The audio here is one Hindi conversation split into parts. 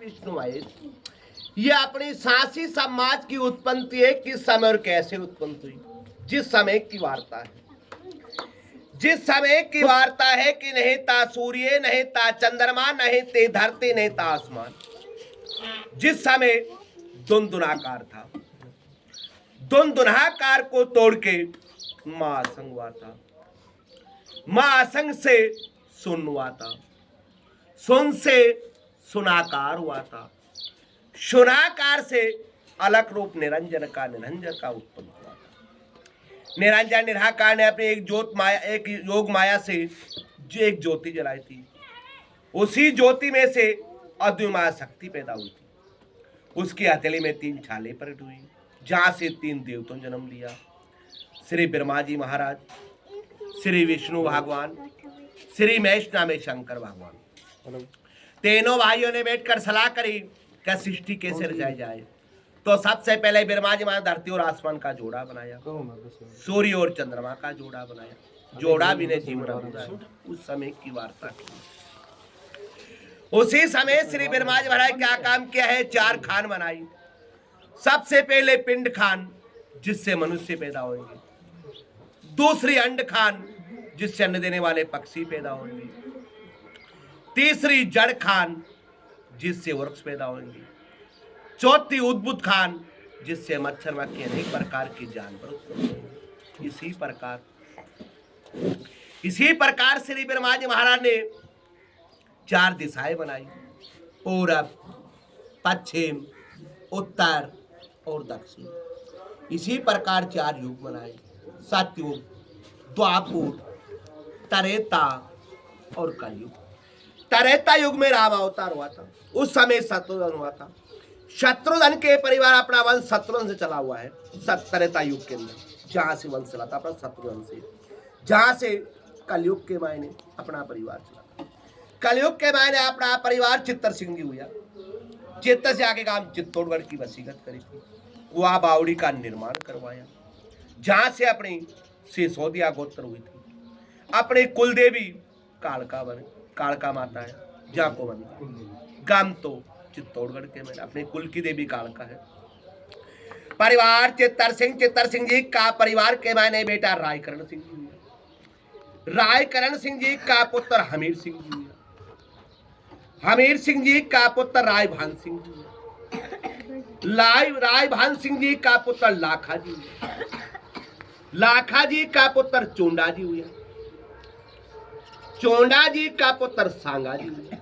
विष्णु महेश, ये अपनी सासी समाज की उत्पत्ति है। किस समय और कैसे उत्पन्न हुई? जिस समय की वार्ता है, जिस समय की वार्ता है कि नहीं था सूर्य, नहीं था चंद्रमा, नहीं थे धरती, नहीं था आसमान। जिस समय दुंदुनाकार था, दुंदुनाकार को तोड़ के महासंग हुआ था, महासंग से सुन हुआ था, सुन से सुनाकार हुआ था, सुनाकार से अलग रूप निरंजन का, निरंजन का उत्पन्न हुआ था। निरंजन निराकार ने अपनी एक ज्योत माया, एक योग माया से जो एक ज्योति जलाई थी, उसी ज्योति में से अद्वितीय शक्ति पैदा हुई थी। उसकी हथेली में 3 छाले प्रकट हुई, जहां से 3 देवतों ने जन्म लिया। श्री ब्रह्मा जी महाराज, श्री विष्णु भगवान, श्री महेश नामे शंकर भगवान। तीनों भाइयों ने बैठकर सलाह करी कि सृष्टि कैसे रचाई जाए। तो सबसे पहले ब्रह्मा जी महाराज धरती और आसमान का जोड़ा बनाया, सूर्य और चंद्रमा का जोड़ा बनाया। जोड़ा भी नहीं जीवन अधूरा है। उस समय की वार्ता। उसी समय श्री ब्रह्मा जी महाराज क्या काम किया है? 4 खान बनाई। सबसे पहले पिंड खान, जिससे मनुष्य पैदा होंगे। दूसरी अंड खान, जिससे अन्न देने वाले पक्षी पैदा होंगे। तीसरी जड़ खान, जिससे वृक्ष पैदा होंगे। चौथी उद्भुत खान, जिससे मच्छर मक्खी अनेक प्रकार के जानवर। इसी प्रकार श्री ब्रह्मा जी महाराज ने 4 दिशाएं बनाई, पूरब, पश्चिम, उत्तर और दक्षिण। इसी प्रकार 4 युग बनाए, सतयुग, द्वापर, त्रेता और कलयुग। त्रेता युग में राम अवतार हुआ था। उस समय शत्रुघ्न हुआ था। शत्रुघ्न के परिवार अपना वंश शत्रुघ्न से चला हुआ है। त्रेता युग के अंदर जहां से वंश चला था अपना शत्रुघ्न से, जहां से कलयुग के मायने अपना परिवार चला। कलयुग के मायने अपना परिवार चित्तर सिंह जी हुआ। चित्तर से आगे काम चित्तौड़गढ़ की वसीयत करी थी, वह बावड़ी का निर्माण करवाया, जहां से अपनी सिसोदिया गोत्र हुई थी। अपने कुलदेवी कालका बने, कालका माता है, जहाँ को बनी गाम तो चित्तौड़गढ़ के में अपने कुल की देवी कालका है। परिवार चित्तर सिंह जी का परिवार के मायने बेटा रायकरण सिंह जी हुआ। रायकरण सिंह जी का पुत्र हमीर सिंह जी हुआ। हमीर सिंह जी का पुत्र रायभान सिंह जी हुआ। रायभान सिंह जी का पुत्र लाखा जी हुआ। लाखा जी का पुत्र चोंडा जी हुआ। चोंडा जी का पुत्र सांगा जी हुआ।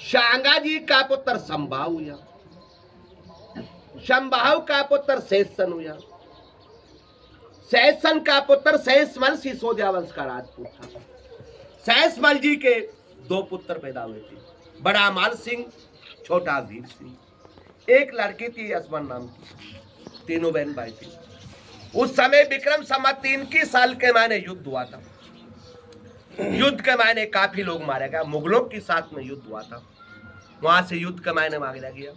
सांगा जी का पुत्र संभाव हुआ। संभाव का पुत्र शेषन हुआ। शेषन का पुत्र शेषमल सिसोदिया वंश का राजपूत था। शेषमल जी के 2 पुत्र पैदा हुए थे, बड़ा माल सिंह, छोटा वीर सिंह। एक लड़की थी असमान नाम की। तीनों बहन भाई थी। उस समय विक्रम संवत 3 साल के मायने युद्ध हुआ था। युद्ध के मायने काफी लोग मारे गए। मुगलों के साथ में युद्ध हुआ था। वहां से युद्ध के मायने मांगा गया।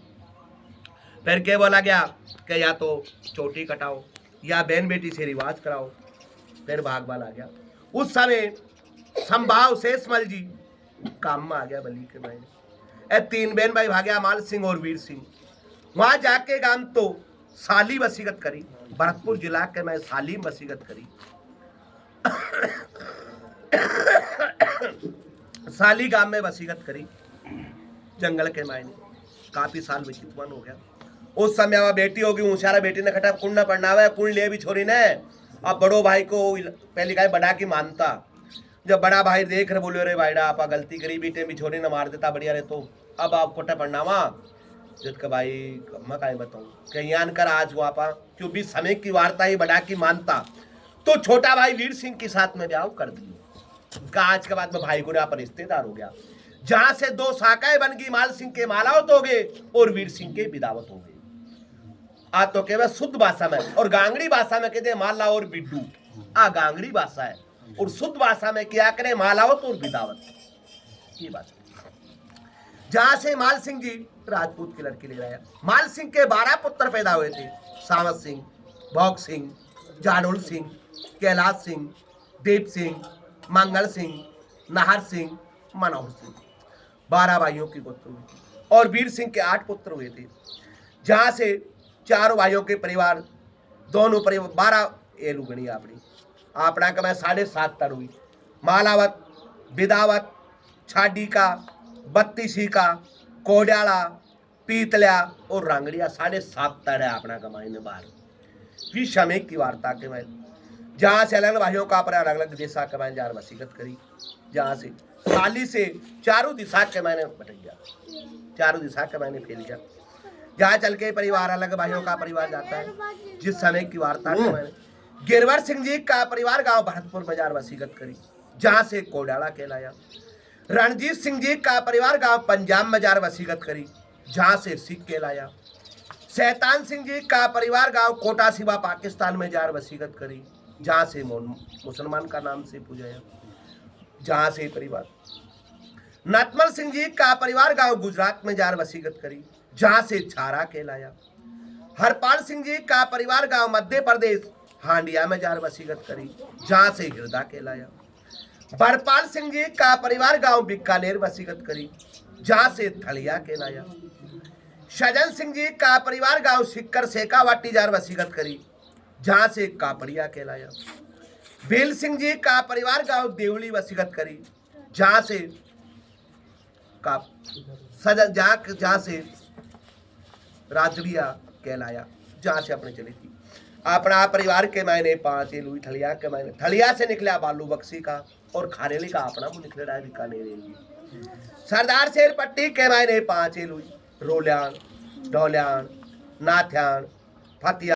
फिर क्या बोला गया कि या तो चोटी कटाओ या बहन बेटी से रिवाज कराओ। फिर भागवाल आ गया। उस समय संभाव शेषमल जी काम में आ गया बलि के मायने। 3 बहन भाई भाग्या, माल सिंह और वीर सिंह। वहां जाके गांव तो साली वसीयत करी। भरतपुर जिला के मैं साली वसीयत करी। साली गांव में वसीयत करी जंगल के मायने। काफी साल विचितवन हो गया। उस समय वह बेटी होगी ऊंचारा, बेटी ने खटा कुंड न पढ़ना हुआ, कुंड ले भी छोरी ने। अब बड़ो भाई को पहली गाय बड़ा की मानता। जब बड़ा भाई देख रहे बोले रे भाईडा आपा गलती करी, बेटे भी छोरी न मार देता बढ़िया रहे। तो अब आप कोटा पढ़ना वहाँ जित का भाई मैं काय बताऊँ कहीं कर आज वो आपा, क्योंकि समय की वार्ता ही बड़ा की मानता। तो छोटा भाई वीर सिंह के साथ में ब्याह कर दिया। आज के बाद में भाई गुना पर रिश्तेदार हो गया, जहां से 2 शाखाएं बन गई। माल सिंह के मालावत हो गए और वीर सिंह के विदावत हो गए। आ तो केवल शुद्ध भाषा में और गांगड़ी भाषा में कहते हैं माला और बिड्डू। आ गांगड़ी भाषा है और शुद्ध भाषा में क्या करें मालावत और विदावत। ये बात जहां से माल सिंह जी राजपूत की लड़की ले रहा। माल सिंह के 12 पुत्र पैदा हुए थे। सावत सिंह, भोग सिंह, जाडोल सिंह, कैलाश सिंह, दीप सिंह, मंगल सिंह, नाहर सिंह, मनोहर सिंह। 12 भाइयों की गोत्र हुई थी। और वीर सिंह के 8 पुत्र हुए थे, जहाँ से चारों भाइयों के परिवार, दोनों परिवार 12 एलू गणी आपनी आपना का मैं 7.5 तर हुई। मालावत, बिदावत, छाडी का, बत्तीसी का, कोड्याला, पीतल्या और रांगड़िया 7.5 तर है अपना कमाई में बाहर। फिर समय की वार्ता के मैं जहाँ से अलग अलग भाइयों का अपने अलग अलग दिशा के मैंने जार वसीकत करी, जहाँ से खाली से चारों दिशा के मैंने भटक गया, चारों दिशा के मैंने फैल गया। जहाँ चल के परिवार अलग भाइयों का परिवार जाता है। जिस समय की वार्ता के मैंने गिरवर सिंह जी का परिवार गांव भरतपुर बाजार वसीकत करी, जहाँ से कोडाला कहलाया। रणजीत सिंह जी का परिवार गांव पंजाब बाजार वसीकत करी, जहाँ से सिख कहलाया। शैतान सिंह जी का परिवार गांव कोटा सिवा पाकिस्तान में जार वसीकत करी, जहाँ से मुसलमान का नाम से पूजाया। जहाँ से परिवार नतमल सिंह जी का परिवार गांव गुजरात में जार वसीकत करी, जहाँ से छारा कहलाया। हरपाल सिंह जी का परिवार गांव मध्य प्रदेश हांडिया में जार वसीकत करी, जहाँ से हृदा कहलाया। बरपाल सिंह जी का परिवार गांव बीकानेर वसीकत करी, जहाँ से थलिया कहलाया। सजन सिंह जी का परिवार गांव सिक्कर शेखावाटी जार वसीकत करी, जहाँ से कापड़िया कहलाया। बेल सिंह जी का परिवार गांव देवली वसीकत करी, जहाँ से सजन जहाँ से राजड़िया कहलाया, जहाँ से अपने चली थी। अपना परिवार के मैंने 5 लुई थलिया के मैंने थलिया से निकला बालू बक्सी का और खारेली का अपना मुँह निकले रहा बीकानेर। सरदार शेर पट्टी के मैंने 5 लुई रोल्यान, डोल्यान, नाथ्यान, फतिया